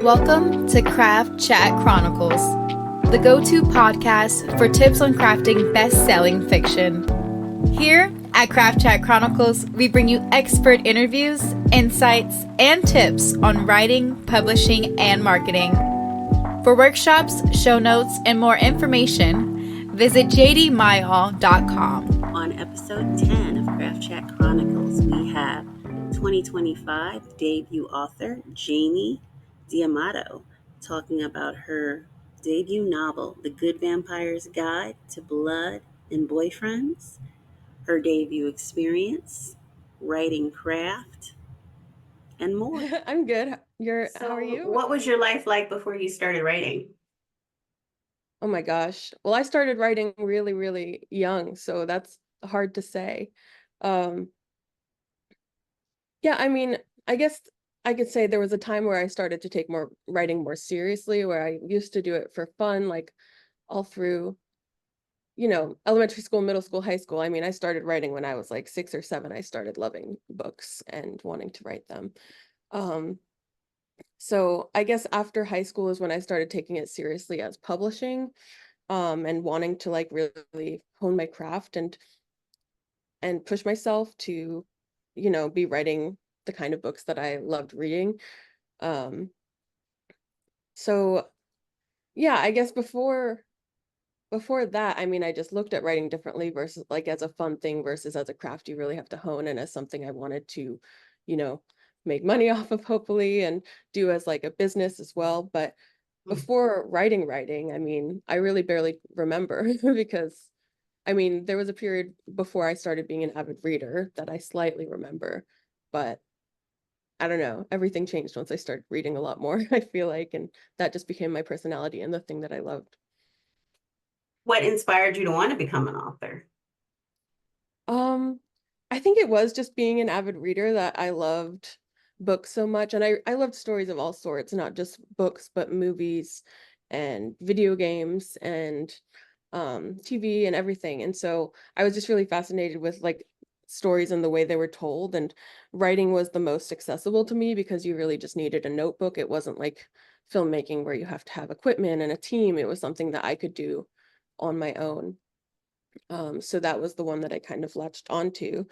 Welcome to Craft Chat Chronicles, the go-to podcast for tips on crafting best-selling fiction. Here at Craft Chat Chronicles, we bring you expert interviews, insights, and tips on writing, publishing, and marketing. For workshops, show notes, and more information, visit J.D.Myall.com. On episode 10 of Craft Chat Chronicles, we have 2025 debut author J.D.Myall talking about her debut novel, The Good Vampire's Guide to Blood and Boyfriends, her debut experience, writing craft, and more. I'm good. How are you? What was your life like before you started writing? Oh my gosh. Well, I started writing really, really young, so that's hard to say. Yeah, I mean, I guess I could say there was a time where I started to take writing more seriously, where I used to do it for fun, like all through, elementary school, middle school, high school. I mean, I started writing when I was like 6 or 7. I started loving books and wanting to write them. So I guess after high school is when I started taking it seriously as publishing, and wanting to like really hone my craft and push myself to, be writing the kind of books that I loved reading. Um, so yeah, I guess before that, I mean, I just looked at writing differently versus like as a fun thing versus as a craft you really have to hone, and as something I wanted to, you know, make money off of, hopefully, and do as like a business as well. But before writing, I mean, I really barely remember because I mean, there was a period before I started being an avid reader that I slightly remember, but I don't know, everything changed once I started reading a lot more, I feel like, and that just became my personality and the thing that I loved. What inspired you to want to become an author? Um, I think it was just being an avid reader that I loved books so much, and I loved stories of all sorts, not just books, but movies and video games and TV and everything. And so I was just really fascinated with like stories and the way they were told, and writing was the most accessible to me because you really just needed a notebook. It wasn't like filmmaking where you have to have equipment and a team. It was something that I could do on my own. So that was the one that I kind of latched onto,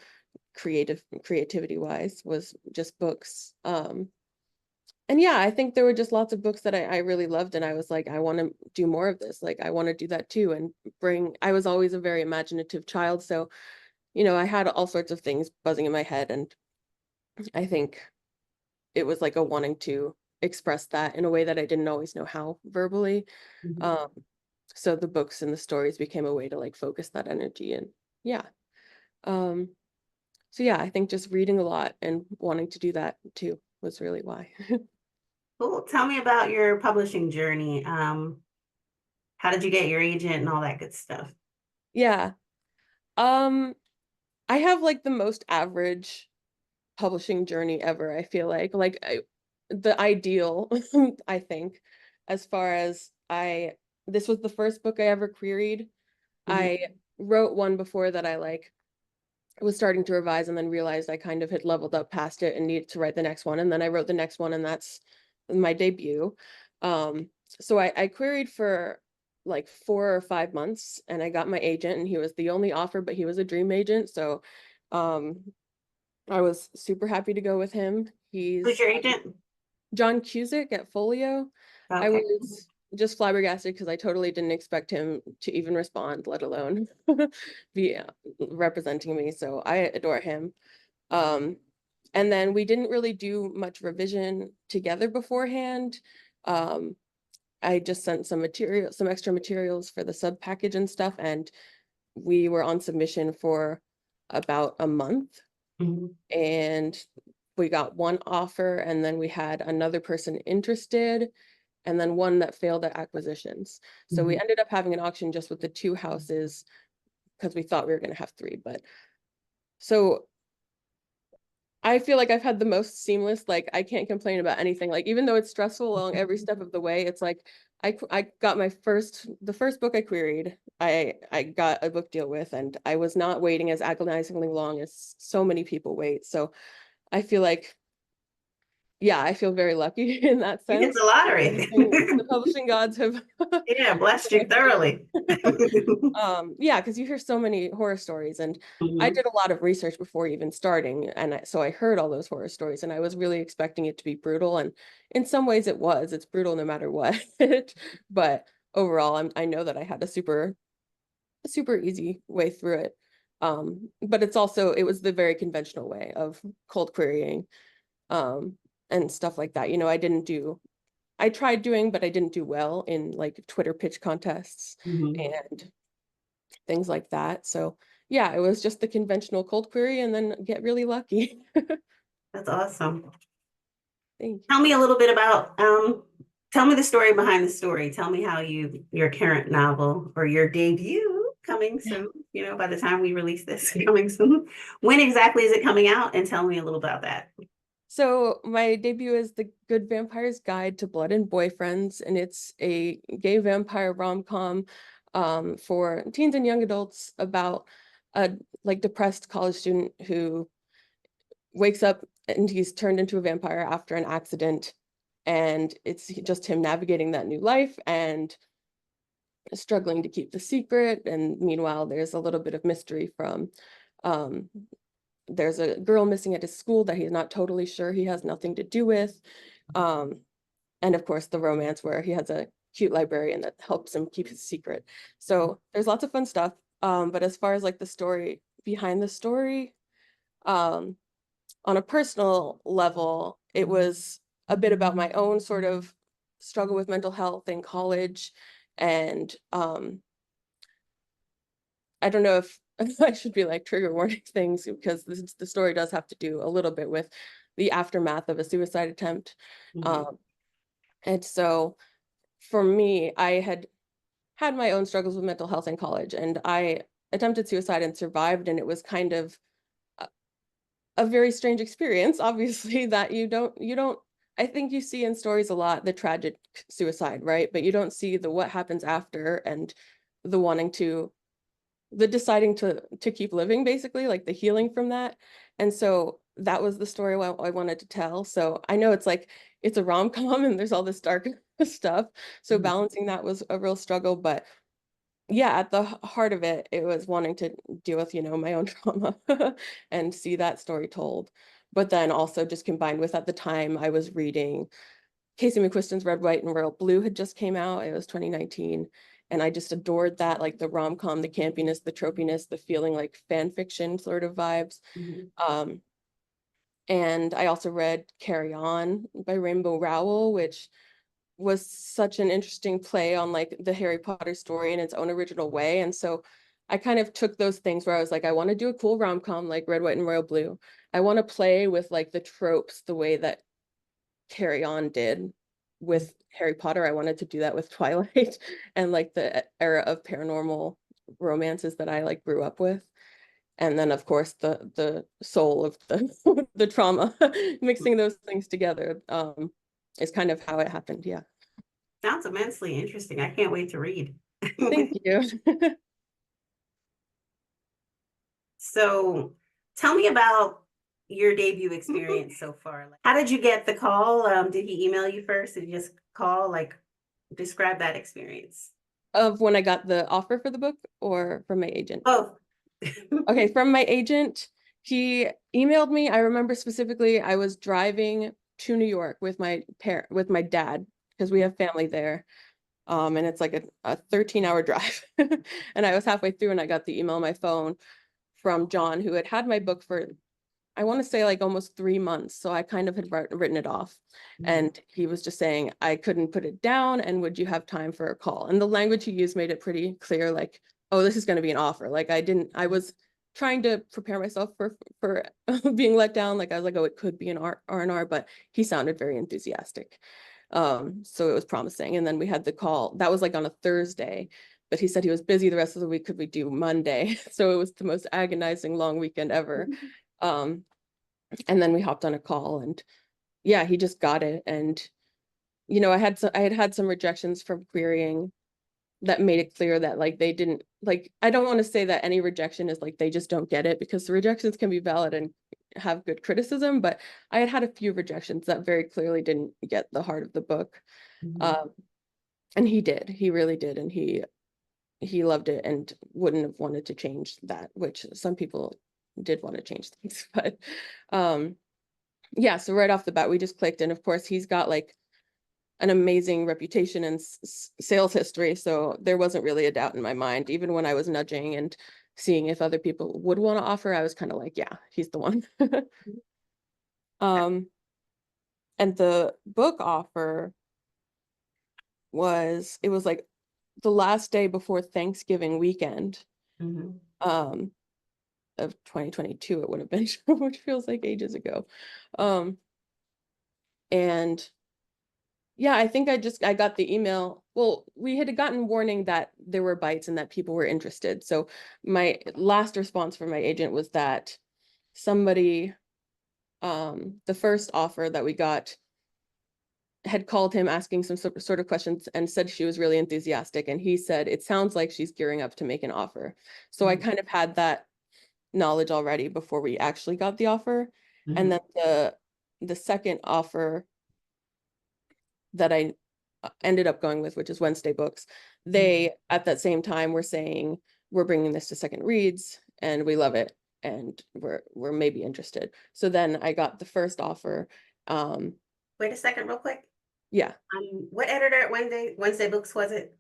creativity wise, was just books. And yeah, I think there were just lots of books that I really loved, and I was like, I want to do more of this. Like, I want to do that too, and I was always a very imaginative child, so I had all sorts of things buzzing in my head, and I think it was like a wanting to express that in a way that I didn't always know how verbally. Mhm. So the books and the stories became a way to like focus that energy, and yeah. Um, so yeah, I think just reading a lot and wanting to do that too was really why. Cool. Tell me about your publishing journey. How did you get your agent and all that good stuff? Yeah. Um, I have like the most average publishing journey ever, I feel like the ideal, I think, as far as this was the first book I ever queried. Mhm. I wrote one before that I like was starting to revise, and then realized I kind of had leveled up past it and needed to write the next one. And then I wrote the next one, and that's my debut. So I queried for like 4 or 5 months, and I got my agent, and he was the only offer, but he was a dream agent. So um, I was super happy to go with him. Who's He's your agent? John Cusick at Folio. I Okay. was just flabbergasted because I totally didn't expect him to even respond, let alone be representing me. So I adore him. Um, and then we didn't really do much revision together beforehand. Um, I just sent some extra materials for the sub package and stuff, and we were on submission for about a month, Mhm. and we got one offer, and then we had another person interested, and then one that failed at acquisitions. So we Mhm. ended up having an auction just with the 2 houses because we thought we were going to have 3. But so I feel like I've had the most seamless, like I can't complain about anything. Like even though it's stressful along every step of the way, it's like I got the first book I queried, I got a book deal with, and I was not waiting as agonizingly long as so many people wait. So I feel like yeah, I feel very lucky in that You hit sense. the lottery. The publishing gods have Yeah, blessed you thoroughly. yeah, because you hear so many horror stories, and I Mhm. did a lot of research before even starting, and so I heard all those horror stories, and I was really expecting it to be brutal, and in some ways it was. It's brutal no matter what, but overall, I know that I had a super easy way through it. But it was the very conventional way of cold querying, um, and stuff like that. I tried doing, but I didn't do well in like Twitter pitch contests Mhm. and things like that. So yeah, it was just the conventional cold query and then get really lucky. That's awesome. Thank you. Tell me a little bit about, tell me the story behind the story. Tell me how your current novel or your debut coming soon, by the time we release this, coming soon. When exactly is it coming out? And tell me a little about that. So my debut is The Good Vampire's Guide to Blood and Boyfriends, and it's a gay vampire rom-com for teens and young adults about a like depressed college student who wakes up and he's turned into a vampire after an accident, and it's just him navigating that new life and struggling to keep the secret. And meanwhile, there's a little bit of mystery from um, there's a girl missing at his school that he's not totally sure he has nothing to do with. Um, and of course, the romance where he has a cute librarian that helps him keep his secret. So there's lots of fun stuff. But as far as like the story behind the story, um, on a personal level, it was a bit about my own sort of struggle with mental health in college. And I don't know if I should be like trigger warning things because the story does have to do a little bit with the aftermath of a suicide attempt. Mhm. Um, and so for me, I had my own struggles with mental health in college, and I attempted suicide and survived. And it was kind of a very strange experience, obviously, that you don't I think you see in stories a lot the tragic suicide, right? But you don't see the what happens after and the wanting to the deciding to keep living, basically, like the healing from that. And so that was the story I wanted to tell. So I know it's a rom-com and there's all this dark stuff. So Mhm. balancing that was a real struggle, but yeah, at the heart of it, it was wanting to deal with, my own trauma and see that story told. But then also just combined with at the time I was reading Casey McQuiston's Red, White, and Royal Blue had just came out. It was 2019. And I just adored that, like the rom-com, the campiness, the tropiness, the feeling like fan fiction sort of vibes. Mhm. Um, and I also read Carry On by Rainbow Rowell, which was such an interesting play on like the Harry Potter story in its own original way. And so I kind of took those things where I was like, I want to do a cool rom-com like Red, White, and Royal Blue. I want to play with like the tropes the way that Carry On did with Harry Potter. I wanted to do that with Twilight and like the era of paranormal romances that I like grew up with. And then of course the soul of the the trauma, mixing those things together is kind of how it happened. Yeah. Sounds immensely interesting. I can't wait to read. Thank you. So tell me about your debut experience so far. Like, how did you get the call? Did he email you first? Did you just call? Like, describe that experience. Of when I got the offer for the book or from my agent? Both. Okay, from my agent, he emailed me. I remember specifically I was driving to New York with with my dad because we have family there. And it's like a 13-hour drive. And I was halfway through and I got the email on my phone from John, who had had my book for, I want to say like almost 3 months. So I kind of had written it off. Mhm. And he was just saying, I couldn't put it down. And would you have time for a call? And the language he used made it pretty clear, like, oh, this is going to be an offer. Like I was trying to prepare myself for being let down. Like I was like, oh, it could be an R&R, but he sounded very enthusiastic. So it was promising. And then we had the call. That was like on a Thursday, but he said he was busy the rest of the week. Could we do Monday? So it was the most agonizing long weekend ever. Um, and then we hopped on a call and yeah, he just got it. And, I had had some rejections from querying that made it clear that like they didn't like, I don't want to say that any rejection is like they just don't get it because the rejections can be valid have good criticism, but I had had a few rejections that very clearly didn't get the heart of the book. And he did. He really did. And he loved it and wouldn't have wanted to change that, which some people did want to change things. But yeah, so right off the bat, we just clicked. And of course, he's got like an amazing reputation and sales history. So there wasn't really a doubt in my mind. Even when I was nudging and seeing if other people would want to offer, I was kind of like, yeah, he's the one. And the book offer it was like the last day before Thanksgiving weekend of 2022, it would have been, which feels like ages ago. And yeah, I think I got the email. Well, we had gotten warning that there were bites and that people were interested. So my last response from my agent was that somebody, the first offer that we got, had called him asking some sort of questions and said she was really enthusiastic. And he said, it sounds like she's gearing up to make an offer. So I kind of had that knowledge already before we actually got the offer. And then the second offer that I ended up going with, which is Wednesday Books, they at that same time were saying, we're bringing this to second reads and we love it and we're maybe interested. So then I got the first offer. Wait a second, real quick. Yeah. What editor at Wednesday Books was it?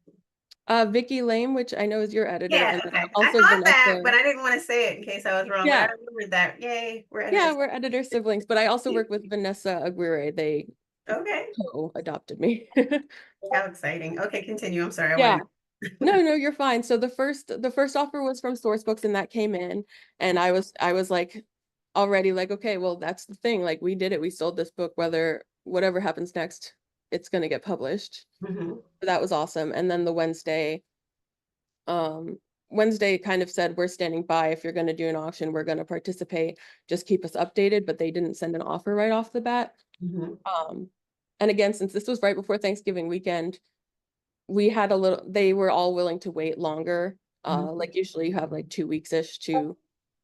Vicky Lame, which I know is your editor. Yeah, And okay. also I thought Vanessa. that, but I didn't want to say it in case I was wrong. Yeah. But I remembered that. Yay, we're editors. Yeah, we're editor siblings. But I also work with Vanessa Aguirre. They co-adopted me. How exciting. Okay, continue. I'm sorry. Yeah. No, you're fine. So the first offer was from Sourcebooks and that came in and I was like already like, okay, well, that's the thing. Like we did it. We sold this book, whatever happens next, it's going to get published. So that was awesome. And then the Wednesday kind of said, we're standing by. If you're going to do an auction, we're going to participate. Just keep us updated. But they didn't send an offer right off the bat. And again, since this was right before Thanksgiving weekend, they were all willing to wait longer. Like usually you have like 2 weeks-ish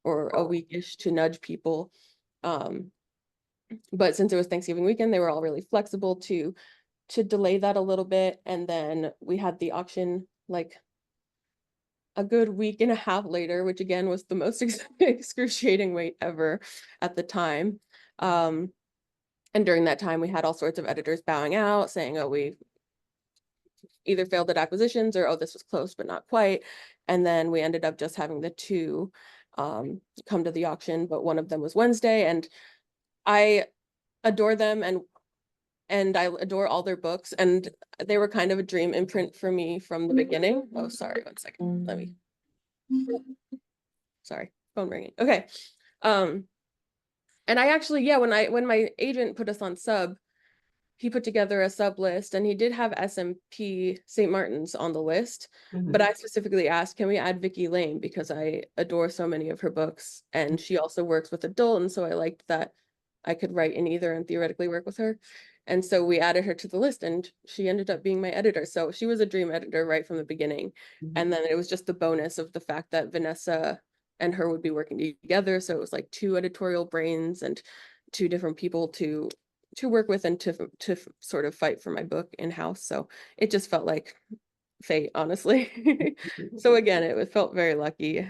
or a week-ish to nudge people. But since it was Thanksgiving weekend, they were all really flexible to delay that a little bit. And then we had the auction like a good week and a half later, which again was the most excruciating wait ever at the time. And during that time, we had all sorts of editors bowing out, saying, oh, we either failed at acquisitions or, oh, this was close, but not quite. And then we ended up just having the two come to the auction, but one of them was Wednesday. And I adore them and I adore all their books. And they were kind of a dream imprint for me from the beginning. Oh, sorry, 1 second. Sorry, phone ringing. Okay. And I actually, yeah, when my agent put us on sub, he put together a sub list and he did have SMP St. Martin's on the list. But I specifically asked, can we add Vicky Lane? Because I adore so many of her books and she also works with adult. And so I liked that I could write in either and theoretically work with her. And so we added her to the list and she ended up being my editor. So she was a dream editor right from the beginning. And then it was just the bonus of the fact that Vanessa and her would be working together. So it was like 2 editorial brains and 2 different people to work with and to sort of fight for my book in-house. So it just felt like fate, honestly. So again, it felt very lucky.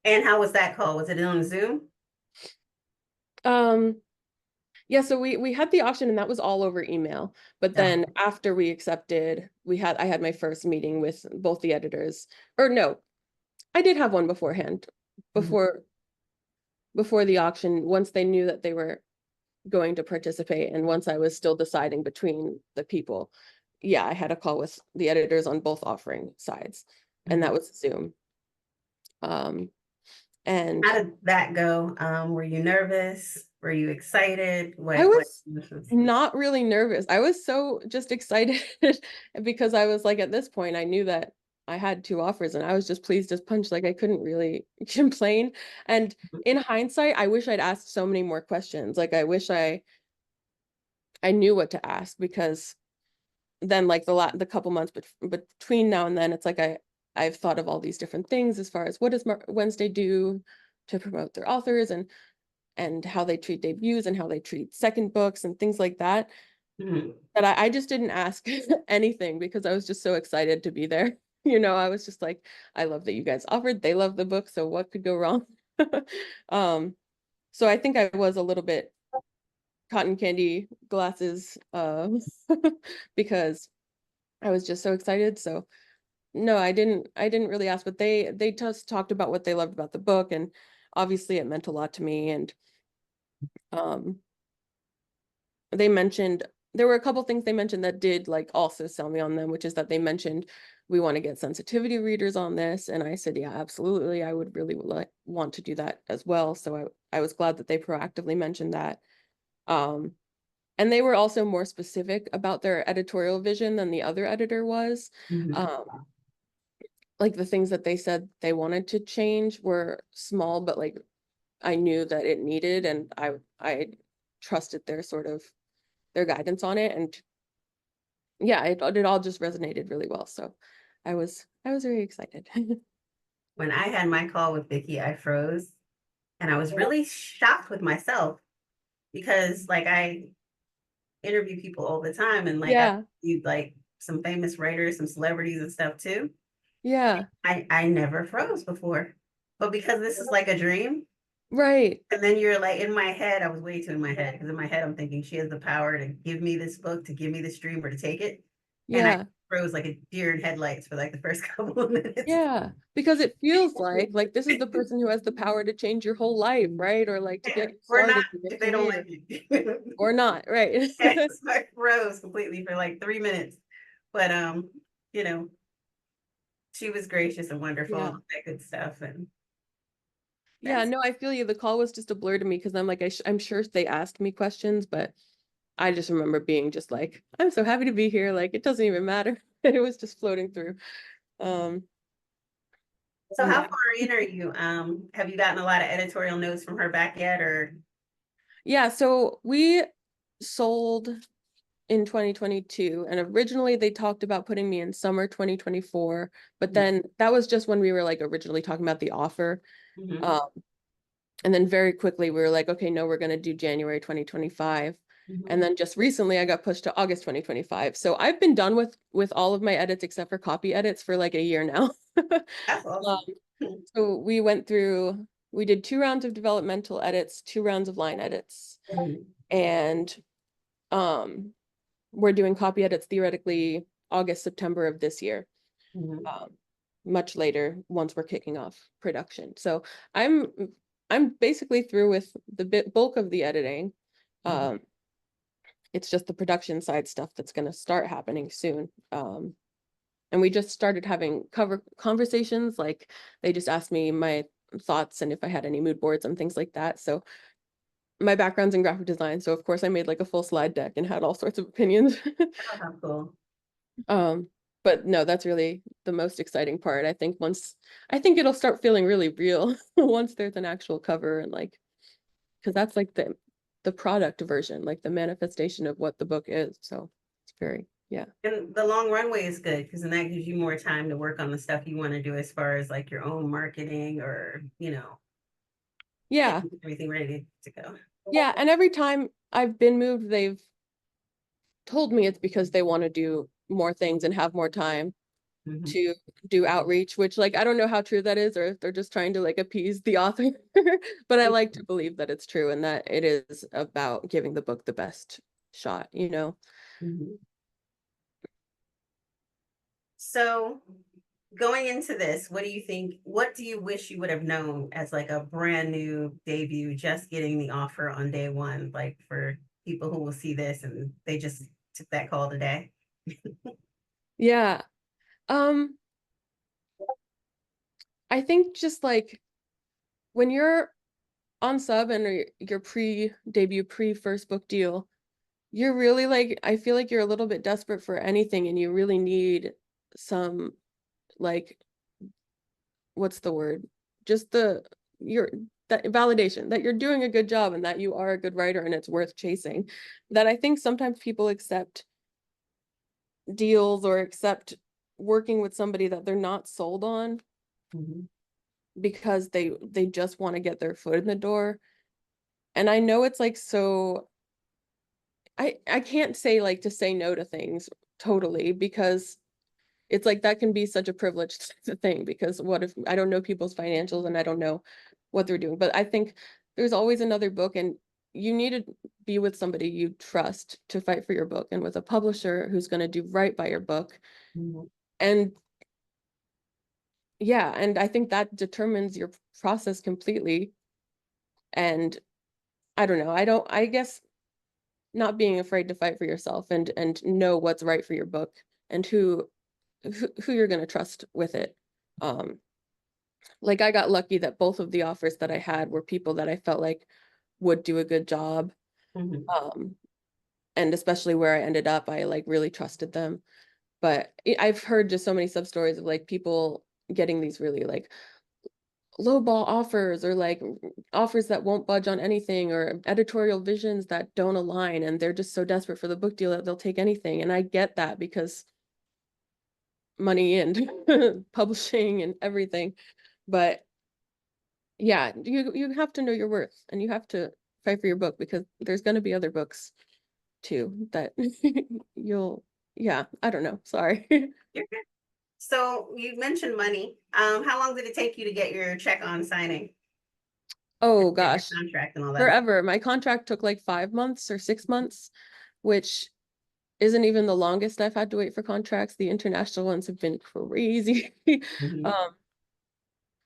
And how was that call? Was it on Zoom? Yeah, so we had the auction and that was all over email. But then after we accepted, I had my first meeting with both the editors. Or no, I did have one beforehand, before the auction, once they knew that they were going to participate and once I was still deciding between the people. Yeah, I had a call with the editors on both offering sides and that was Zoom. And how did that go? Were you nervous? Were you excited? I was not really nervous. I was so just excited because I was like, at this point, I knew that I had 2 offers and I was just pleased as punch. Like I couldn't really complain. And in hindsight, I wish I'd asked so many more questions. Like I wish I knew what to ask because then like the couple months between now and then, it's like I've thought of all these different things as far as what does Wednesday do to promote their authors and how they treat debuts and how they treat second books and things like that. But I just didn't ask anything because I was just so excited to be there. I was just like, I love that you guys offered. They love the book, so what could go wrong? So I think I was a little bit cotton candy glasses because I was just so excited. So no, I didn't really ask, but they just talked about what they loved about the book, and obviously it meant a lot to me. And um they mentioned there were a couple things they mentioned that did like also sell me on them, which is that they mentioned we want to get sensitivity readers on this, and I said, yeah, absolutely, I would really want to do that as well. So I was glad that they proactively mentioned that. um and they were also more specific about their editorial vision than the other editor was. um like the things that they said they wanted to change were small, but like I knew that it needed, and I trusted their guidance on it. And yeah, it all just resonated really well. So I was very excited. When I had my call with Vicky, I froze and I was really shocked with myself because like I interview people all the time and like I Yeah, you like some famous writers, some celebrities and stuff too. yeah, I never froze before. But because this is like a dream, right. and then you're like in my head, I was way too in my head because in my head I'm thinking she has the power to give me this book, to give me this dream, or to take it. And I Yeah, froze like a deer in headlights for like the first couple of minutes. yeah. Because it feels like this is the person who has the power to change your whole life, right? Or like to get you Or not started in your if they don't like career. it. Or not, right? So I froze completely for like 3 minutes. But you know, she was gracious and wonderful and Yeah. all that good stuff. And Yeah, that's no, I feel you. The call was just a blur to me because I'm like, I'm sure they asked me questions, but I just remember being just like, I'm so happy to be here. Like, it doesn't even matter. It was just floating through. Um, so how yeah. far in are you? Have you gotten a lot of editorial notes from her back yet or Yeah, so we sold in 2022, and originally they talked about putting me in summer 2024, but then that was just when we were like originally talking about the offer. Mhm, Um, and then very quickly we were like, okay, no, we're going to do January 2025. And mhm. then just recently I got pushed to August 2025. So I've been done with all of my edits except for copy edits for like a year now. That's Um, awesome. so we did 2 rounds of developmental edits, 2 rounds of line edits, Mhm, and um, we're doing copy edits theoretically August, September of this year. mhm, Um, much later once we're kicking off production. So I'm I'm basically through with the bulk of the editing. mhm. Um, it's just the production side stuff that's going to start happening soon. And we just started having cover conversations. Like they just asked me my thoughts and if I had any mood boards and things like that. So my background's in graphic design, so of course I made like a full slide deck and had all sorts of opinions. Oh, how cool. Um, but no, that's really the most exciting part. I think it'll start feeling really real once there's an actual cover and like, because that's like the product version, like the manifestation of what the book is. So it's very, yeah. And the long runway is good because then that gives you more time to work on the stuff you want to do as far as like your own marketing or, Yeah. getting everything ready to go. Yeah. And every time I've been moved, they've told me it's because they want to do more things and have more time Mhm, to do outreach, which like I don't know how true that is or if they're just trying to like appease the author. But I like to believe that it's true and that it is about giving the book the best shot. mhm. So going into this, what do you think? What do you wish you would have known as like a brand new debut, just getting the offer on day one, like for people who will see this and they just took that call today? Yeah. Um, I think just like when you're on sub and your pre-debut, pre-first book deal, you're really like, I feel like you're a little bit desperate for anything and you really need some like, what's the word? Just your that validation that you're doing a good job and that you are a good writer and it's worth chasing. That I think sometimes people accept deals or accept working with somebody that they're not sold on Mhm, because they just want to get their foot in the door. And I know it's like, so I can't say like to say no to things totally, because it's like that can be such a privileged thing, because what if I don't know people's financials and I don't know what they're doing. But I think there's always another book, and you need to be with somebody you trust to fight for your book, and with a publisher who's going to do right by your book. Mhm. And yeah, and I think that determines your process completely. And I don't know, I guess not being afraid to fight for yourself, and know what's right for your book, and who you're going to trust with it. um like I got lucky that both of the offers that I had were people that I felt like would do a good job. Mhm. um and especially where I ended up, I like really trusted them. But I've heard just so many sub stories of like people getting these really like lowball offers, or like offers that won't budge on anything, or editorial visions that don't align, and they're just so desperate for the book deal that they'll take anything. And I get that, because money and publishing and everything. But yeah, you have to know your worth, and you have to fight for your book, because there's going to be other books too that you'll, yeah, I don't know, sorry. You're good. So you mentioned money. How long did it take you to get your check on signing and Oh get your gosh, contract and all that? forever. My contract took like 5 months or 6 months, which isn't even the longest I've had to wait for contracts. The international ones have been crazy. Mhm. um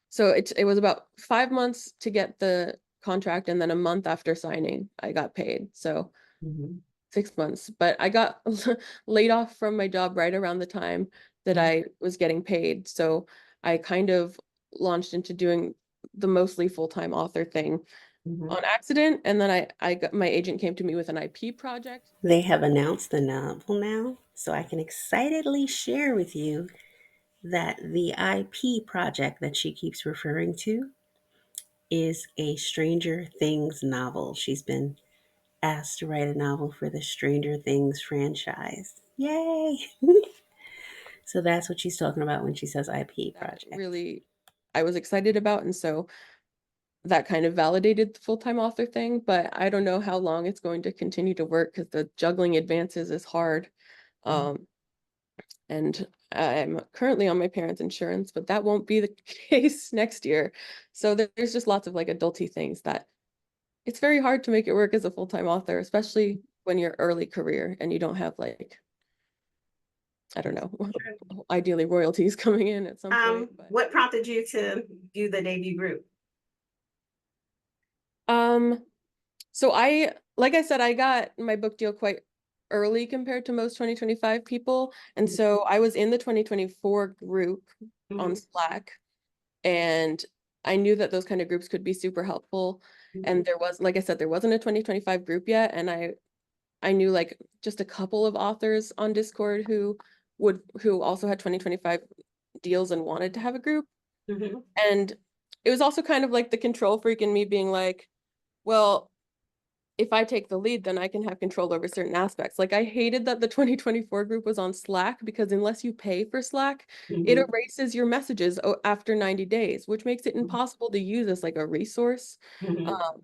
so it was about 5 months to get the contract, and then a month after signing I got paid. So Mhm. 6 months. But I got laid off from my job right around the time that Mhm. I was getting paid. So I kind of launched into doing the mostly full-time author thing Mhm. on accident. And then my agent came to me with an IP project. They have announced the novel now, so I can excitedly share with you that the IP project that she keeps referring to is a Stranger Things novel. She's been asked to write a novel for the Stranger Things franchise. Yay! So that's what she's talking about when she says IP That project. really I was excited about. And so that kind of validated the full-time author thing. But I don't know how long it's going to continue to work, because the juggling advances is hard. Um, and I'm currently on my parents' insurance, but that won't be the case next year. So there's just lots of like adulty things that it's very hard to make it work as a full-time author, especially when you're early career and you don't have like, I don't know, ideally royalties coming in at some point. But What prompted you to do the debut group? um so like I said, I got my book deal quite early compared to most 2025 people. And so I was in the 2024 group on Mhm. Slack, and I knew that those kind of groups could be super helpful. And Mhm. there was, like I said, there wasn't a 2025 group yet, and I knew like just a couple of authors on Discord who also had 2025 deals and wanted to have a group. Mhm. And it was also kind of like the control freak in me being like, well, if I take the lead, then I can have control over certain aspects. Like I hated that the 2024 group was on Slack, because unless you pay for Slack, it Mhm. erases your messages after 90 days, which makes it impossible to use as like a resource, Mhm. um,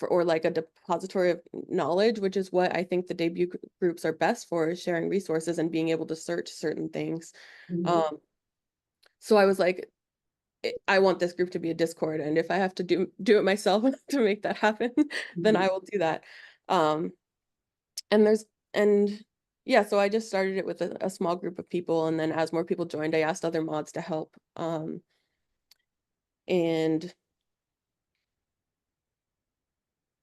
or like a depository of knowledge, which is what I think the debut groups are best for, is sharing resources and being able to search certain things. Mhm. Um, so I was like, I want this group to be a Discord, and if I have to do it myself to make that happen, then I Mhm. will do that. Um, and there's and yeah, so I just started it with a small group of people, and then as more people joined, I asked other mods to help. And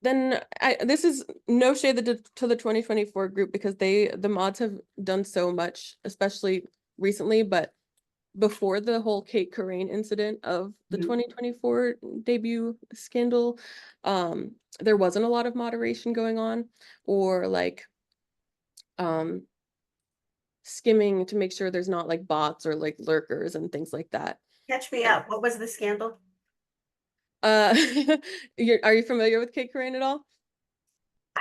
then this is no shade to the 2024 group, because the mods have done so much, especially recently. But before the whole Kate Corain incident of the Mhm. 2024 debut scandal, there wasn't a lot of moderation going on, or like um skimming to make sure there's not like bots or like lurkers and things like that. Catch me And up. What was the scandal? uh are you familiar with Kate Corain at all?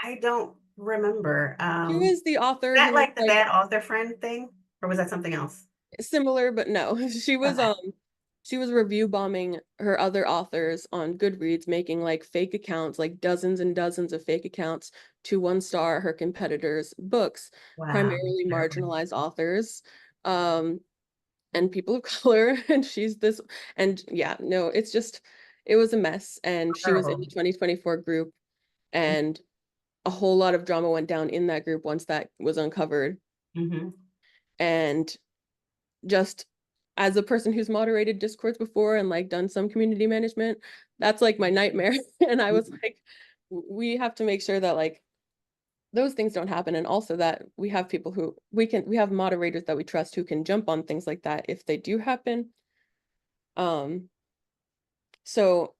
I don't remember. She was the author That who was like the like bad author friend thing, or was that something else? similar, but no. She was Okay. she was review bombing her other authors on Goodreads, making like fake accounts, like dozens and dozens of fake accounts to one star her competitors' books, Wow. primarily marginalized authors, and people of color. And she's this, and yeah, no, it's just, it was a mess. And she was in the Terrible. 2024 group, and a whole lot of drama went down in that group once that was uncovered. Mm-hmm. And just as a person who's moderated discords before and like done some community management, that's like my nightmare. And I was like, we have to make sure that like those things don't happen, and also that we have people who we have moderators that we trust who can jump on things like that if they do happen. um so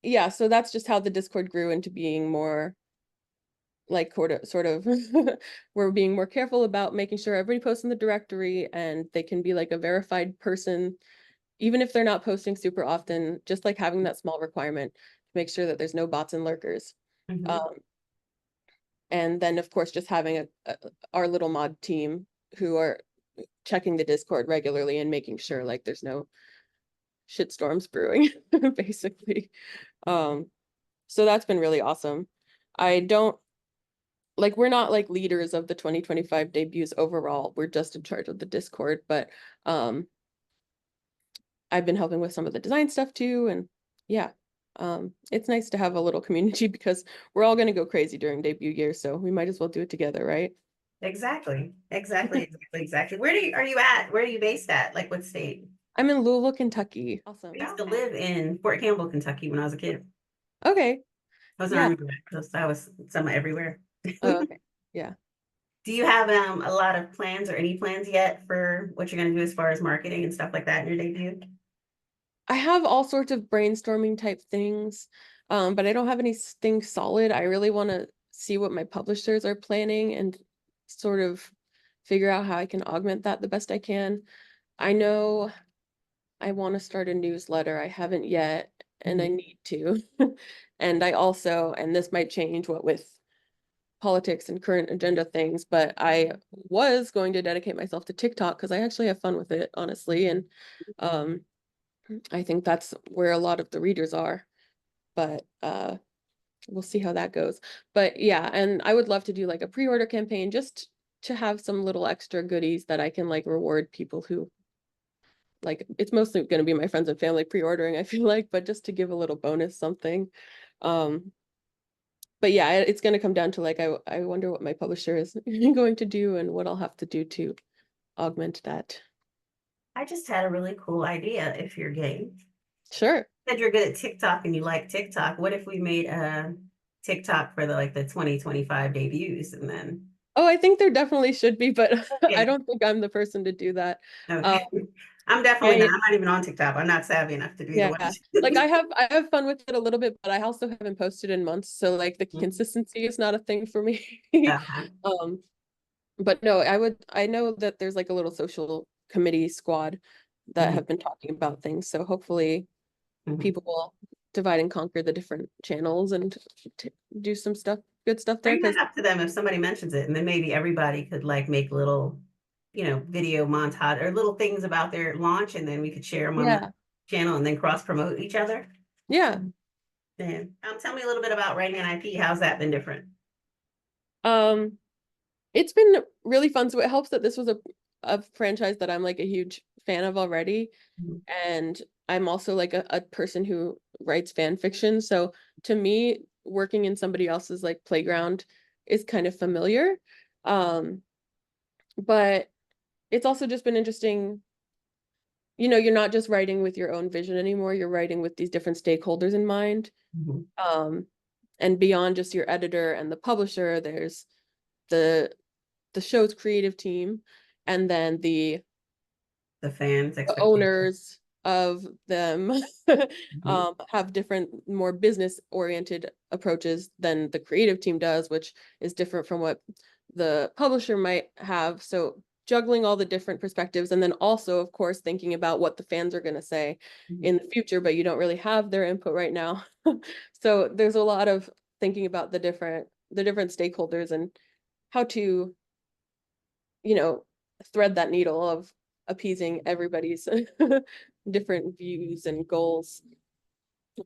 yeah, so that's just how the discord grew into being more like sort of we're being more careful about making sure everybody posts in the directory and they can be like a verified person even if they're not posting super often, just like having that small requirement to make sure that there's no bots and lurkers. Mm-hmm. um and then of course just having our little mod team who are checking the discord regularly and making sure like there's no shitstorms brewing basically. um so that's been really awesome. I don't like we're not like leaders of the 2025 debuts overall. We're just in charge of the Discord, but um I've been helping with some of the design stuff too. And yeah, it's nice to have a little community because we're all going to go crazy during debut year, so we might as well do it together, right? Exactly. Exactly. Exactly. Exactly. Are you at? Where are you based at? Like what state? I'm in Louisville, Kentucky. I Awesome. used to live in Fort Campbell, Kentucky when I was a kid. Okay. I was an Yeah. army brat, so I was somewhere everywhere. Oh, okay. Yeah. Do you have a lot of plans or any plans yet for what you're going to do as far as marketing and stuff like that in your debut? I have all sorts of brainstorming type things, but I don't have anything solid. I really want to see what my publishers are planning and sort of figure out how I can augment that the best I can. I know I want to start a newsletter. I haven't yet, and I Mhm. need to. And I also, and this might change what with politics and current agenda things, but I was going to dedicate myself to TikTok because I actually have fun with it, honestly. And um, I think that's where a lot of the readers are. But we'll see how that goes. But yeah, and I would love to do like a pre-order campaign just to have some little extra goodies that I can like reward people who like it's mostly going to be my friends and family pre-ordering, I feel like, but just to give a little bonus something. um but yeah, it's going to come down to like I wonder what my publisher is going to do and what I'll have to do to augment that. I just had a really cool idea if you're game. Sure. Said you're good at TikTok and you like TikTok. What if we made a TikTok for the 2025 debuts and then Oh, I think there definitely should be, but I yeah, don't think I'm the person to do that. um okay. I'm definitely not. I I'm not even on TikTok. I'm not savvy enough to be the Yeah, one. like I have fun with it a little bit, but I also haven't posted in months, so like the consistency is not a thing for me. Okay. um but no, I know that there's like a little social committee squad that Mhm. have been talking about things, so hopefully Mhm. people will divide and conquer the different channels and do some good stuff there. Bring that Because up to them if somebody mentions it, and then maybe everybody could like make little, video montage or little things about their launch, and then we could share them on the yeah, channel and then cross promote each other. yeah. Then tell me a little bit about writing an IP. How's that been different? um it's been really fun. So it helps that this was a franchise that I'm like a huge fan of already. Mhm. And I'm also like a person who writes fan fiction. So to me, working in somebody else's like playground is kind of familiar. Um, but it's also just been interesting. You're not just writing with your own vision anymore. You're writing with these different stakeholders in mind. Mhm. Um, and beyond just your editor and the publisher, there's the the show's creative team, and then the The fans' expectations. owners of them Mhm. have different, more business oriented approaches than the creative team does, which is different from what the publisher might have. So juggling all the different perspectives, and then also, of course, thinking about what the fans are going to say Mhm. in the future, but you don't really have their input right now. So there's a lot of thinking about the different stakeholders and how to you know, thread that needle of appeasing everybody's different views and goals.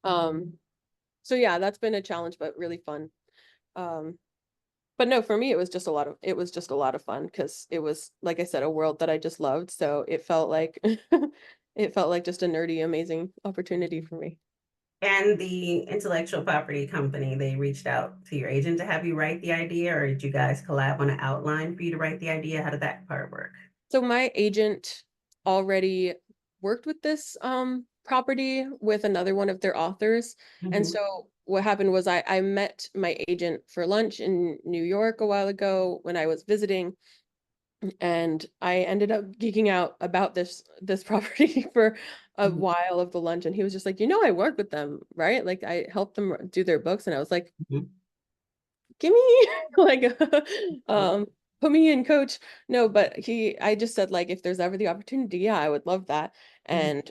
So yeah, that's been a challenge, but really fun. But no, for me, it was just a lot of fun because it was, like I said, a world that I just loved. So it felt like, it felt like just a nerdy, amazing opportunity for me. And the intellectual property company, they reached out to your agent to have you write the idea, or did you guys collab on an outline for you to write the idea? How did that part work? So my agent already worked with this property with another one of their authors. And Mm-hmm. so what happened was I met my agent for lunch in New York a while ago when I was visiting, and I ended up geeking out about this property for a Mm-hmm. while of the lunch, and he was just like, you know, I work with them, right? Like I helped them do their books, and I was like, Mm-hmm. give me like Mm-hmm. put me in, coach. No, but I just said, like, if there's ever the opportunity, yeah, I would love that. And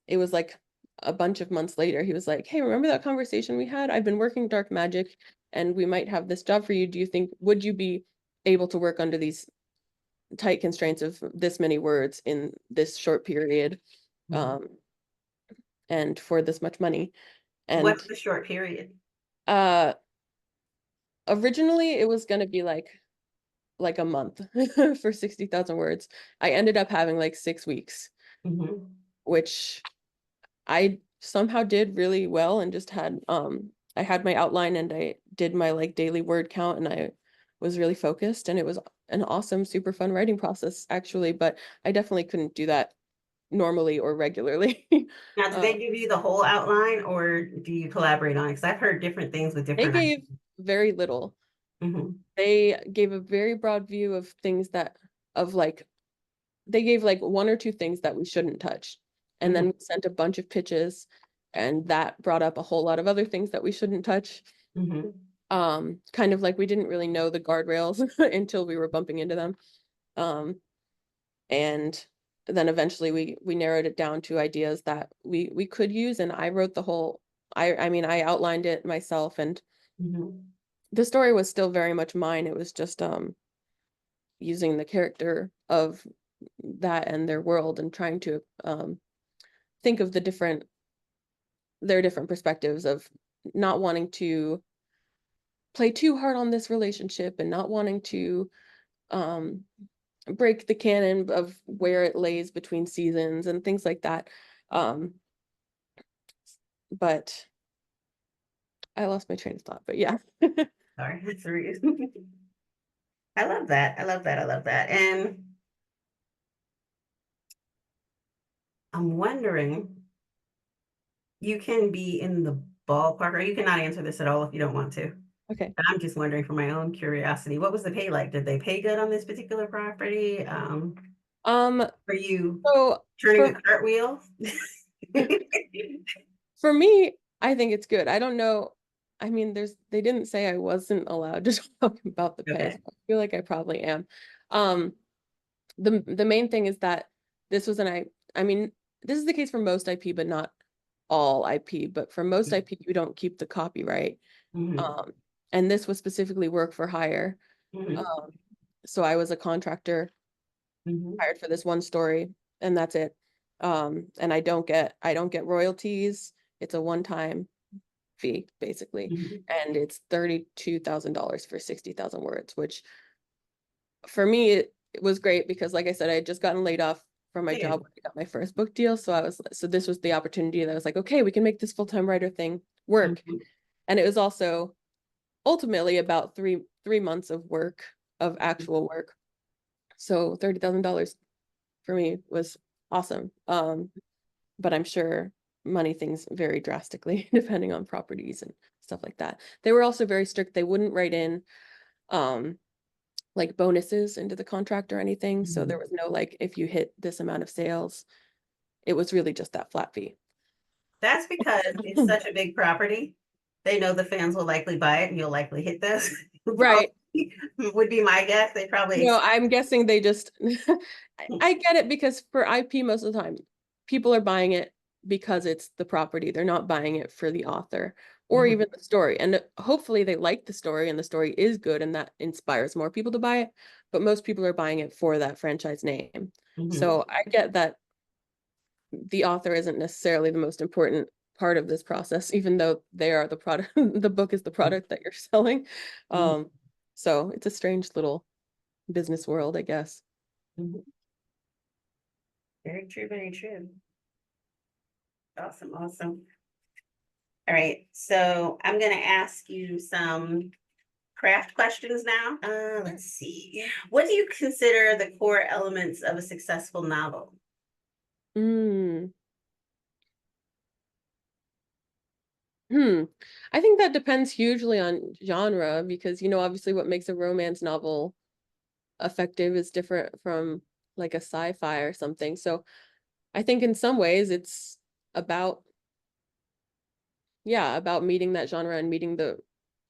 it was like a bunch of months later, he was like, hey, remember that conversation we had? I've been working dark magic and we might have this job for you. Do you think, would you be able to work under these tight constraints of this many words in this short period, Mm-hmm. um and for this much money? And What's the short period? uh originally it was going to be like a month for 60,000 words. I ended up having like 6 weeks, Mm-hmm. which I somehow did really well, and just had I had my outline and I did my like daily word count, and I was really focused, and it was an awesome, super fun writing process actually, but I definitely couldn't do that normally or regularly. Now, do uh, they give you the whole outline or do you collaborate on it? Because I've heard different things with they different gave ideas. very little. Mm-hmm. They gave a very broad view of things that, of like, they gave like one or two things that we shouldn't touch. And Mm-hmm. then we sent a bunch of pitches, and that brought up a whole lot of other things that we shouldn't touch. Mm-hmm. Kind of like we didn't really know the guardrails until we were bumping into them. Um, and then eventually we narrowed it down to ideas that we could use, and I wrote the whole, I mean, I outlined it myself, and Mm-hmm. the story was still very much mine. It was just using the character of that and their world, and trying to think of their different perspectives of not wanting to play too hard on this relationship, and not wanting to um break the canon of where it lays between seasons and things like that. um but I lost my train of thought, but yeah. Sorry, that's the reason. I love that. I love that. I love that. And I'm wondering, you can be in the ballpark, or you cannot answer this at all if you don't want to. Okay. But I'm just wondering for my own curiosity, what was the pay like? Did they pay good on this particular property? um Were you so turning a for cartwheel? for me, I think it's good. I don't know, I mean, they didn't say I wasn't allowed to talk about the pay, so Okay. I feel like I probably am. um the main thing is that this was I mean, this is the case for most IP, but not all IP. But for most IP, you don't keep the copyright. Mm-hmm. Um, and this was specifically work for hire. Mm-hmm. Um, so I was a contractor Mm-hmm. hired for this one story, and that's it. And I don't get royalties. It's a one-time fee, basically. Mm-hmm. And it's $32,000 for 60,000 words, which for me, it was great because, like I said, I had just gotten laid off from my Yeah. job when I got my first book deal. So this was the opportunity that I was like, okay, we can make this full-time writer thing work. Mm-hmm. And it was also ultimately about three months of work, of actual work. So $30,000 for me was awesome. But I'm sure money things vary drastically depending on properties and stuff like that. They were also very strict. They wouldn't write in um like bonuses into the contract or anything. So there Mm-hmm. was no like, if you hit this amount of sales, it was really just that flat fee. That's because it's such a big property. They know the fans will likely buy it and you'll likely hit this. Right. Probably would be my guess. They probably No, I'm guessing they just I get it, because for IP most of the time people are buying it because it's the property. They're not buying it for the author or Mhm. even the story. And hopefully they like the story and the story is good and that inspires more people to buy it. But most people are buying it for that franchise name. Mhm. So I get that the author isn't necessarily the most important part of this process, even though they are the product. The book is the product that you're selling. So it's a strange little business world, I guess. Very true, very true. Awesome, awesome. All right, so I'm gonna ask you some craft questions now. Let's see. What do you consider the core elements of a successful novel? Hmm. I think that depends hugely on genre because, obviously what makes a romance novel effective is different from like a sci-fi or something. So I think in some ways it's about, about meeting that genre and meeting the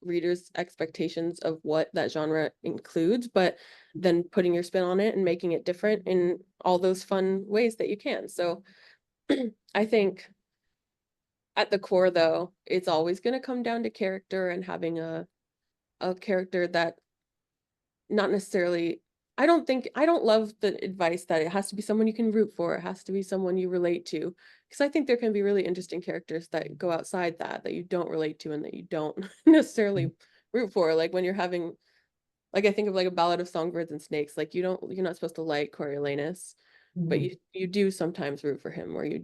reader's expectations of what that genre includes, but then putting your spin on it and making it different in all those fun ways that you can. So I think at the core, though, it's always going to come down to character and having a character that not necessarily. I don't love the advice that it has to be someone you can root for. It has to be someone you relate to. Because I think there can be really interesting characters that go outside that you don't relate to and that you don't necessarily root for. Like when you're having, like I think of like a Ballad of Songbirds and Snakes. Like you're not supposed to like Coriolanus, but you do sometimes root for him, or you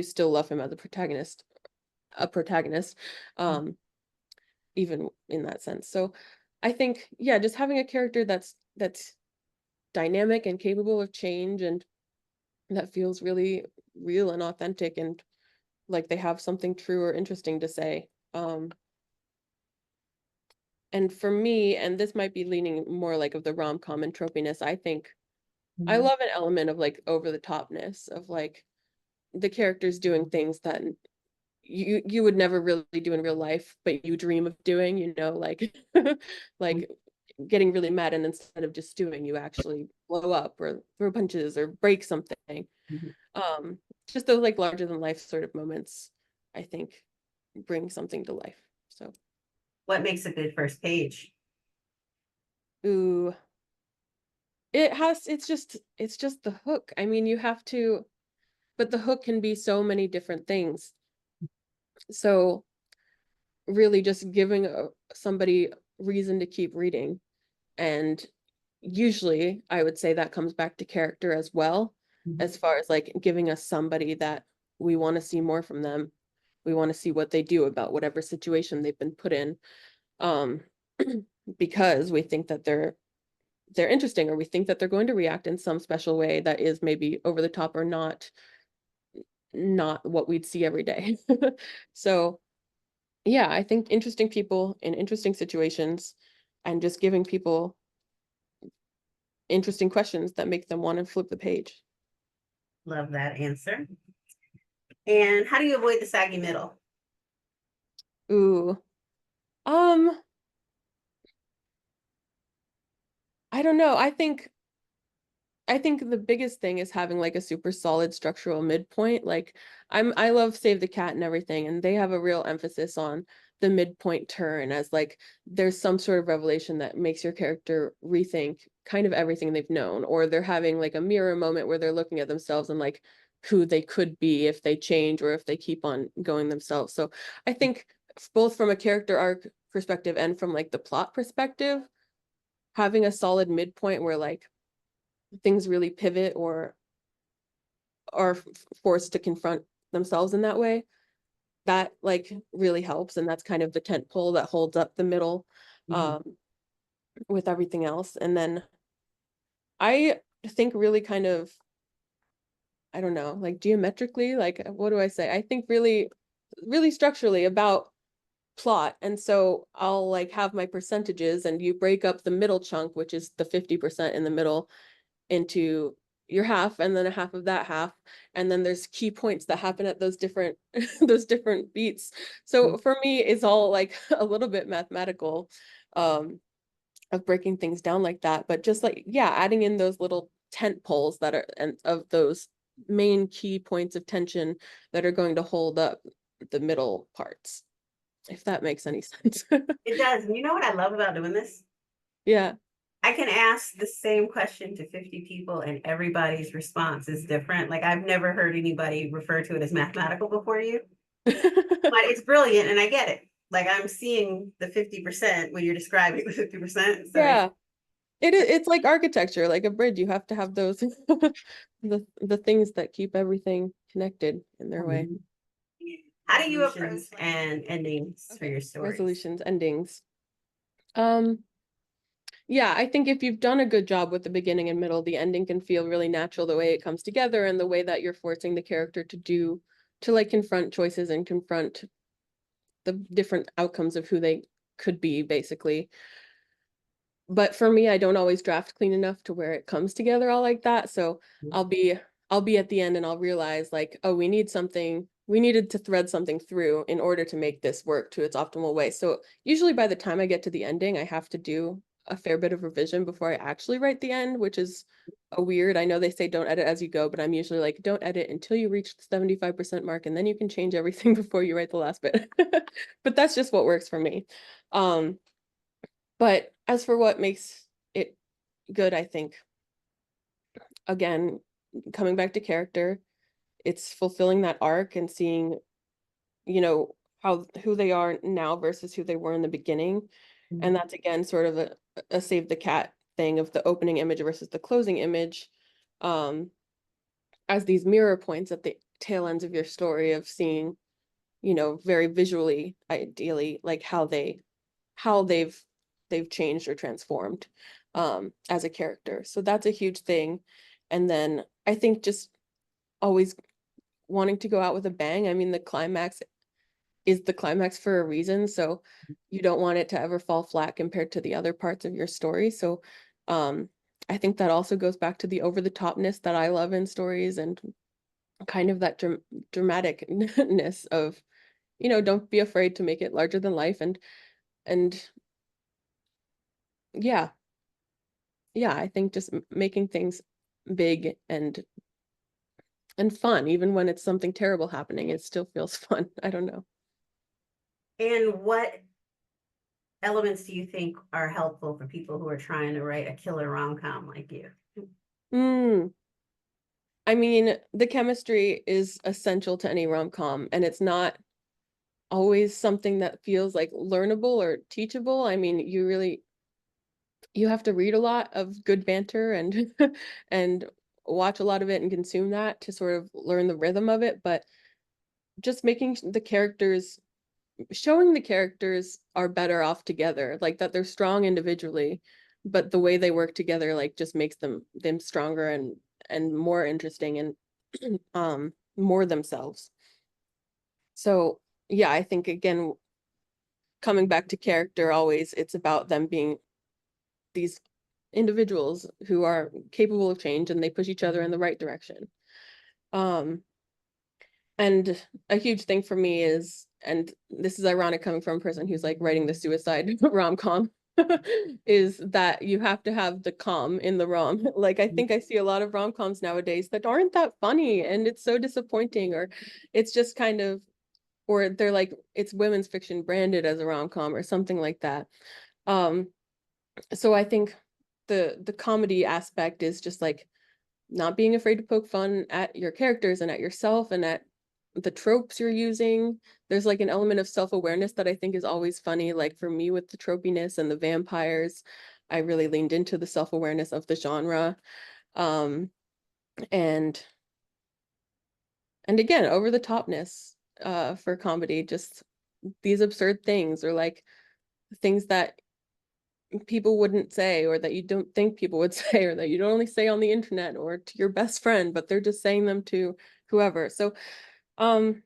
still love him as a protagonist, even in that sense. So I think, just having a character that's dynamic and capable of change and that feels really real and authentic and like they have something true or interesting to say. And for me, and this might be leaning more like of the rom-com and tropiness, I think I love an element of like over the topness of like the characters doing things that you would never really do in real life, but you dream of doing, like like getting really mad, and instead of just doing, you actually blow up or throw punches or break something. Um, just those like larger than life sort of moments, I think, bring something to life. So, What makes a good first page? ooh, it's just the hook. I mean, you have to, but the hook can be so many different things. So really just giving somebody reason to keep reading. And usually I would say that comes back to character as well, as far as like giving us somebody that we want to see more from them. We want to see what they do about whatever situation they've been put in. Um, because we think that they're interesting, or we think that they're going to react in some special way that is maybe over the top or not what we'd see every day. So yeah, I think interesting people in interesting situations and just giving people interesting questions that make them want to flip the page. Love that answer. And how do you avoid the saggy middle? Ooh. Um, I don't know. I think the biggest thing is having like a super solid structural midpoint. Like I love Save the Cat and everything, and they have a real emphasis on the midpoint turn as like there's some sort of revelation that makes your character rethink kind of everything they've known, or they're having like a mirror moment where they're looking at themselves and like who they could be if they change or if they keep on going themselves. So I think both from a character arc perspective and from like the plot perspective, having a solid midpoint where like things really pivot or are forced to confront themselves in that way, that like really helps, and that's kind of the tent pole that holds up the middle um with everything else. And then I think really kind of, I don't know, like geometrically, like what do I say, I think really structurally about plot. And so I'll like have my percentages, and you break up the middle chunk, which is the 50% in the middle, into your half and then a half of that half, and then there's key points that happen at those different those different beats. So for me it's all like a little bit mathematical, um of breaking things down like that, but just like adding in those little tent poles that are, and of those main key points of tension that are going to hold up the middle parts, if that makes any sense. It does. And you know what I love about doing this? Yeah. I can ask the same question to 50 people and everybody's response is different. Like I've never heard anybody refer to it as mathematical before you, but it's brilliant and I get it. Like I'm seeing the 50% when you're describing the 50%. So Yeah. It's like architecture, like a bridge. You have to have those the things that keep everything connected in their way. how do you approach and endings for your stories? Resolutions, endings. Um, yeah, I think if you've done a good job with the beginning and middle, the ending can feel really natural the way it comes together and the way that you're forcing the character to like confront choices and confront the different outcomes of who they could be, basically. But for me, I don't always draft clean enough to where it comes together all like that. So I'll be I'll be at the end and I'll realize like, oh, we needed to thread something through in order to make this work to its optimal way. So usually by the time I get to the ending, I have to do a fair bit of revision before I actually write the end, which is a weird. I know they say don't edit as you go, but I'm usually like, don't edit until you reach the 75% mark and then you can change everything before you write the last bit. But that's just what works for me. Um, but as for what makes it good, I think, again, coming back to character, it's fulfilling that arc and seeing, how who they are now versus who they were in the beginning. And that's again sort of a save the cat thing of the opening image versus the closing image, um, as these mirror points at the tail ends of your story of seeing, very visually, ideally, like how they've changed or transformed as a character. So that's a huge thing. And then I think just always wanting to go out with a bang. I mean, the climax is the climax for a reason. So you don't want it to ever fall flat compared to the other parts of your story. So um, I think that also goes back to the over the topness that I love in stories and kind of that dramaticness of, don't be afraid to make it larger than life and yeah, yeah, I think just making things big and fun, even when it's something terrible happening, it still feels fun. I don't know. And what elements do you think are helpful for people who are trying to write a killer rom-com like you? Mm, I mean, the chemistry is essential to any rom-com, and it's not always something that feels like learnable or teachable. I mean, you have to read a lot of good banter and and watch a lot of it and consume that to sort of learn the rhythm of it, but just making the characters showing the characters are better off together, like that they're strong individually, but the way they work together like just makes them stronger and more interesting and more themselves. So yeah, I think again, coming back to character, always it's about them being these individuals who are capable of change and they push each other in the right direction. Um, and a huge thing for me is, and this is ironic coming from a person who's like writing the suicide rom-com, is that you have to have the calm in the rom. Like I think I see a lot of rom-coms nowadays that aren't that funny and it's so disappointing, or it's just kind of, or they're like it's women's fiction branded as a rom-com or something like that. Um, so I think the comedy aspect is just like not being afraid to poke fun at your characters and at yourself and at the tropes you're using. There's like an element of self-awareness that I think is always funny. Like for me with the tropiness and the vampires, I really leaned into the self-awareness of the genre. Um, and and again, over the topness for comedy, just these absurd things or like things that people wouldn't say or that you don't think people would say or that you'd only say on the internet or to your best friend, but they're just saying them to whoever. So um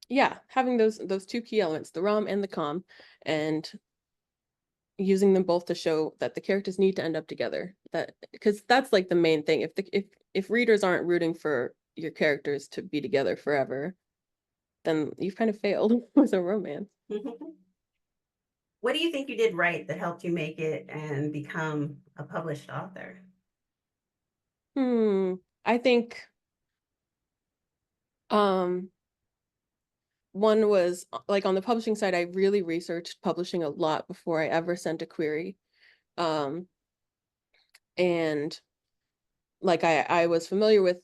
yeah, having those two key elements, the rom and the com, and using them both to show that the characters need to end up together. That because that's like the main thing. If readers aren't rooting for your characters to be together forever, then you've kind of failed with a romance. What do you think you did right that helped you make it and become a published author? I think um one was like on the publishing side, I really researched publishing a lot before I ever sent a query. Um, and like I was familiar with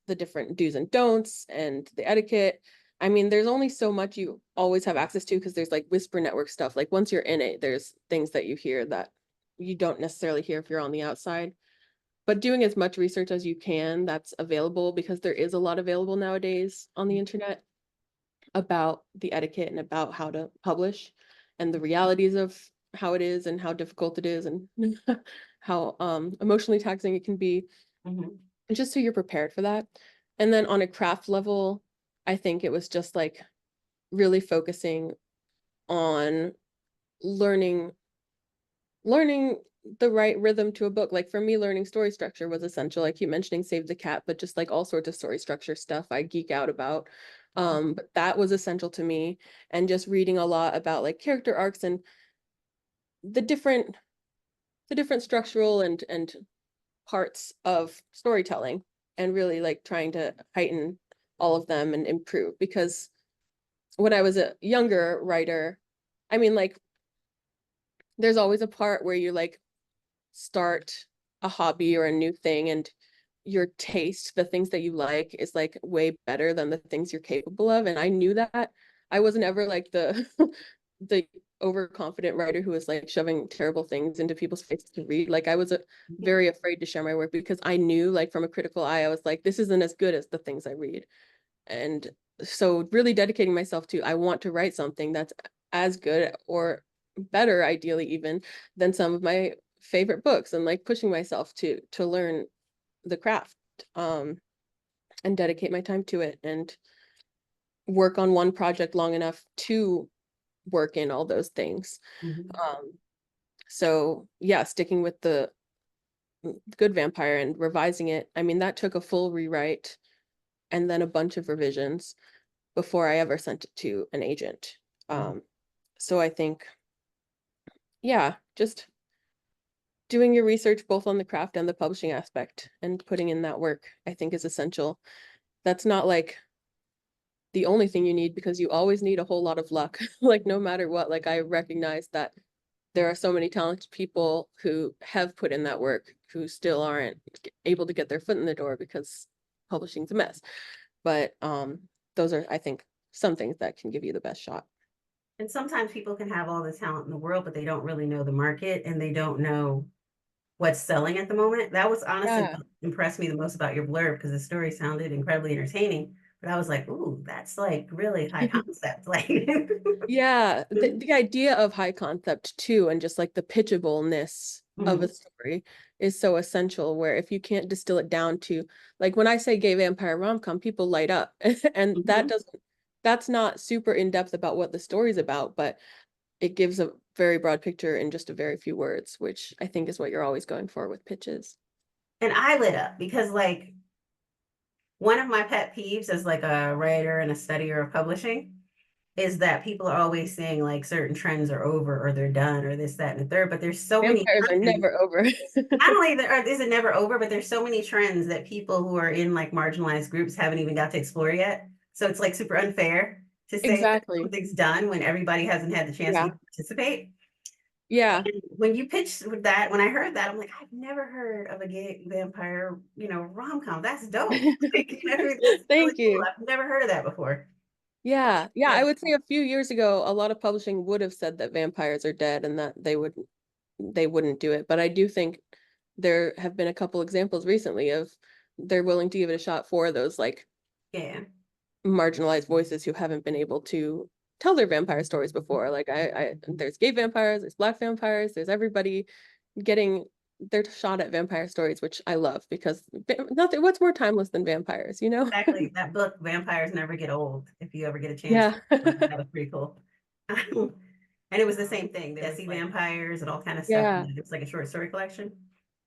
the different do's and don'ts and the etiquette. I mean, there's only so much you always have access to because there's like whisper network stuff. Like once you're in it, there's things that you hear that you don't necessarily hear if you're on the outside. But doing as much research as you can that's available, because there is a lot available nowadays on the internet about the etiquette and about how to publish and the realities of how it is and how difficult it is and how emotionally taxing it can be. Mhm. Just so you're prepared for that. And then on a craft level, I think it was just like really focusing on learning learning the right rhythm to a book. Like for me, learning story structure was essential. I keep mentioning Save the Cat, but just like all sorts of story structure stuff I geek out about. But that was essential to me. And just reading a lot about like character arcs and the different structural and parts of storytelling, and really like trying to heighten all of them and improve. Because when I was a younger writer, I mean, like, there's always a part where you like start a hobby or a new thing, and your taste, the things that you like, is like way better than the things you're capable of. And I knew that. I wasn't ever like the the overconfident writer who was like shoving terrible things into people's faces to read. Like I was very afraid to share my work because I knew, like, from a critical eye, I was like, this isn't as good as the things I read. And so really dedicating myself to, I want to write something that's as good or better, ideally even, than some of my favorite books, and like pushing myself to learn the craft, um and dedicate my time to it and work on one project long enough to work in all those things. Mhm. So yeah, sticking with the Good Vampire and revising it, I mean, that took a full rewrite and then a bunch of revisions before I ever sent it to an agent. So I think, yeah, just doing your research both on the craft and the publishing aspect and putting in that work, I think, is essential. That's not like the only thing you need, because you always need a whole lot of luck. Like no matter what, like I recognize that there are so many talented people who have put in that work who still aren't able to get their foot in the door because publishing's a mess. But those are, I think, some things that can give you the best shot. And sometimes people can have all the talent in the world, but they don't really know the market and they don't know what's selling at the moment. That was honestly Yeah. what impressed me the most about your blurb, because the story sounded incredibly entertaining. But I was like, ooh, that's like really high concept. Like, Yeah, the idea of high concept too, and just like the pitchableness of a Mhm. story is so essential, where if you can't distill it down to, like when I say gay vampire rom-com, people light up. And Mhm. that's not super in-depth about what the story's about, but it gives a very broad picture in just a very few words, which I think is what you're always going for with pitches. And I lit up because, like, one of my pet peeves as like a writer and a studier of publishing is that people are always saying like certain trends are over or they're done or this, that, and the third. But there's so many Vampires are trends. never over. Not only is it never over, but there's so many trends that people who are in like marginalized groups haven't even got to explore yet. So it's like super unfair to say that Exactly. something's done when everybody hasn't had the chance to Yeah. even participate. Yeah. And when you pitched with that, when I heard that, I'm like, I've never heard of a gay vampire, rom-com. That's dope. Like, that's really Thank cool. you. I've never heard of that before. Yeah, yeah, I That's would say a few years ago, a lot of publishing would have said that vampires are dead and that they wouldn't do it. But I do think there have been a couple examples recently of they're willing to give it a shot for those like yeah. marginalized voices who haven't been able to tell their vampire stories before. Like there's gay vampires, there's black vampires, there's everybody getting their shot at vampire stories, which I love, because nothing, what's more timeless than vampires, you know? Exactly. That book, Vampires Never Get Old, if you ever get a chance. Yeah. That was pretty cool. And it was the same thing. The Jesse vampires and all kind of stuff. Yeah. It's like a short story collection.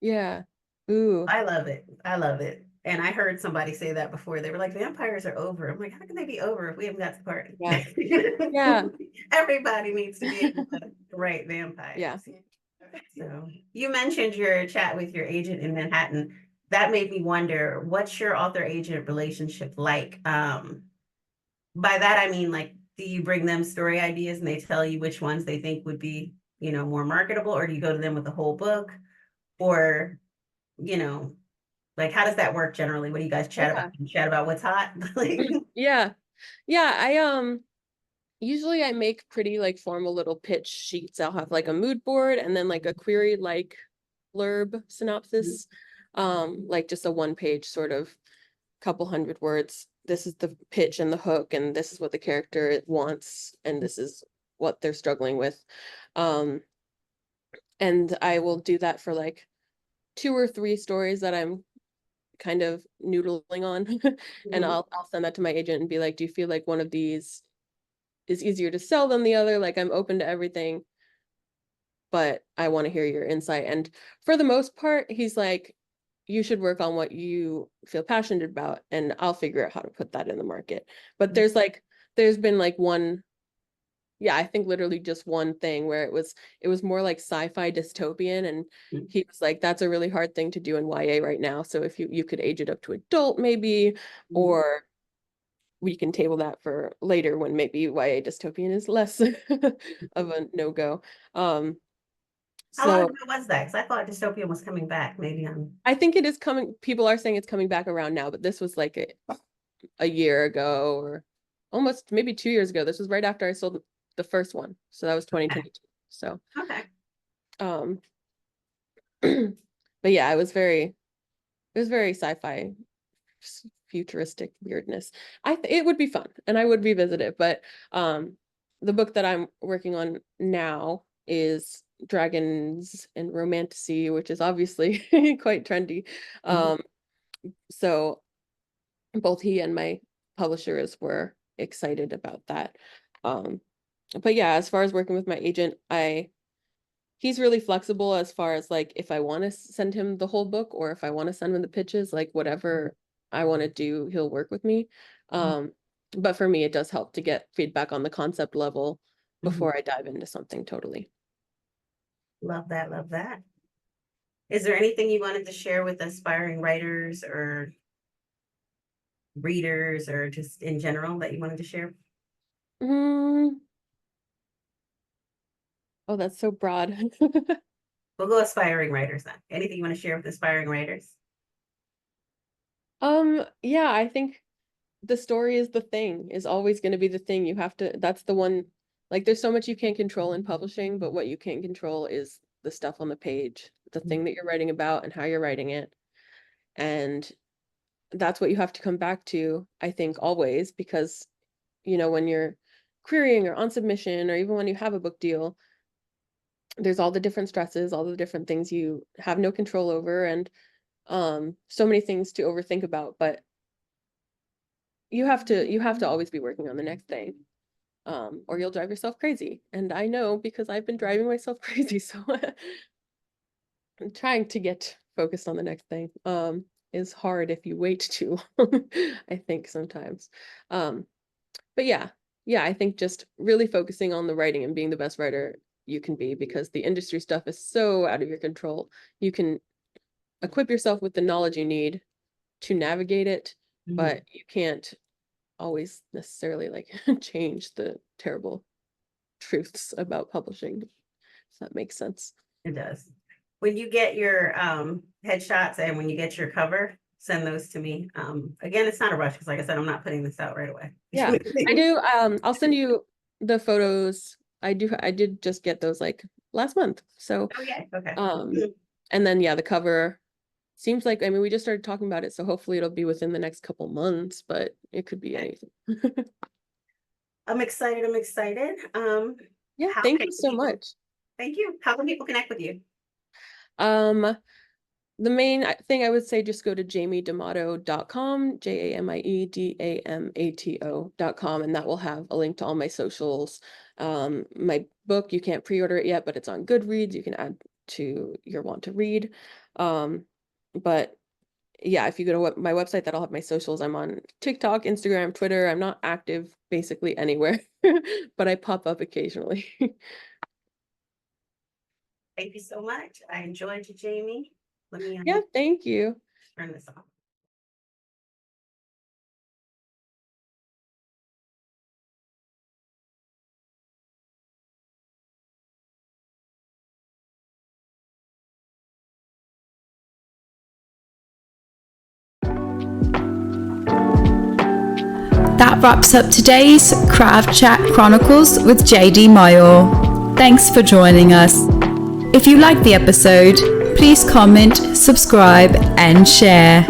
Yeah. Ooh. I love it. I love it. And I heard somebody say that before. They were like, vampires are over. I'm like, how can they be over if we haven't got to the party? Yeah. Yeah. Everybody needs to be able to write Yeah. vampires. So you mentioned your chat with your agent in Manhattan. That made me wonder, what's your author agent relationship like? By that I mean, like, do you bring them story ideas and they tell you which ones they think would be more marketable, or do you go to them with the whole book? Or, you know, like, how does that work generally? What do you guys chat about? Yeah. You chat about what's hot? Like, Yeah. Yeah. Usually I make pretty like formal little pitch sheets. I'll have like a mood board and then like a query like blurb synopsis. Like just a one page sort of couple hundred words. This is the pitch and the hook, and this is what the character wants, and this is what they're struggling with. Um, and I will do that for like 2 or 3 stories that I'm kind of noodling on. And Mhm. I'll send that to my agent and be like, do you feel like one of these is easier to sell than the other? Like I'm open to everything, but I want to hear your insight. And for the most part, he's like, you should work on what you feel passionate about, and I'll figure out how to put that in the market. But there's been like one, yeah, I think literally just one thing where it was more like sci-fi dystopian, and he was like, that's a really hard thing to do in YA right now. So if you could age it up to adult maybe, or we can table that for later when maybe YA dystopian is less of a no-go. Um, How long so ago was that? Because I thought dystopian was coming back. Maybe I'm. I think it is coming. People are saying it's coming back around now, but this was like a year ago or almost maybe 2 years ago. This was right after I sold the first one. So that was Okay. 2022. So, Okay. um, but yeah, it was very sci-fi, futuristic weirdness. It would be fun and I would revisit it, but the book that I'm working on now is Dragons and Romantasy, which is obviously quite trendy. Mhm. Um, so both he and my publishers were excited about that. Um, but yeah, as far as working with my agent, he's really flexible as far as like if I want to send him the whole book or if I want to send him the pitches, like whatever I want to do, he'll work with me. Um, but for me, it does help to get feedback on the concept level Mhm. before I dive into something totally. Love that. Love that. Is there anything you wanted to share with aspiring writers or readers or just in general that you wanted to share? Mm, oh, that's so broad. We'll go aspiring writers then. Anything you want to share with aspiring writers? Yeah, I think the story is the thing, is always going to be the thing. That's the one, like there's so much you can't control in publishing, but what you can control is the stuff on the page, the thing that you're writing about and how you're writing it. And that's what you have to come back to, I think, always, because, when you're querying or on submission, or even when you have a book deal, there's all the different stresses, all the different things you have no control over, and so many things to overthink about, but you have to always be working on the next thing, or you'll drive yourself crazy. And I know because I've been driving myself crazy. So I'm trying to get focused on the next thing. Is hard if you wait too long, I think sometimes. Um, but yeah, I think just really focusing on the writing and being the best writer you can be, because the industry stuff is so out of your control. You can equip yourself with the knowledge you need to navigate it, Mhm. but you can't always necessarily like change the terrible truths about publishing. Does that make sense? It does. When you get your headshots and when you get your cover, send those to me. Again, it's not a rush because, like I said, I'm not putting this out right away. Yeah, I do. I'll send you the photos. I did just get those like last month. So, Oh yeah. Okay. um, and then yeah, the cover seems like, I mean, we just started talking about it, so hopefully it'll be within the next couple months, but it could be Okay. anything. I'm excited. I'm excited. Yeah, How thank can you so people? much. Thank you. How can people connect with you? Um, the main thing I would say, just go to jamiedamato.com, JAMIEDAMATO.com, and that will have a link to all my socials. My book, you can't pre-order it yet, but it's on Goodreads. You can add to your want to read. But yeah, if you go to my website, that'll have my socials. I'm on TikTok, Instagram, Twitter. I'm not active basically anywhere, but I pop up occasionally. Thank you so much. I enjoyed you, Jamie. Let me Yeah, thank you. turn this off. That wraps up today's Craft Chat Chronicles with J.D.Myall. Thanks for joining us. If you liked the episode, please comment, subscribe, and share.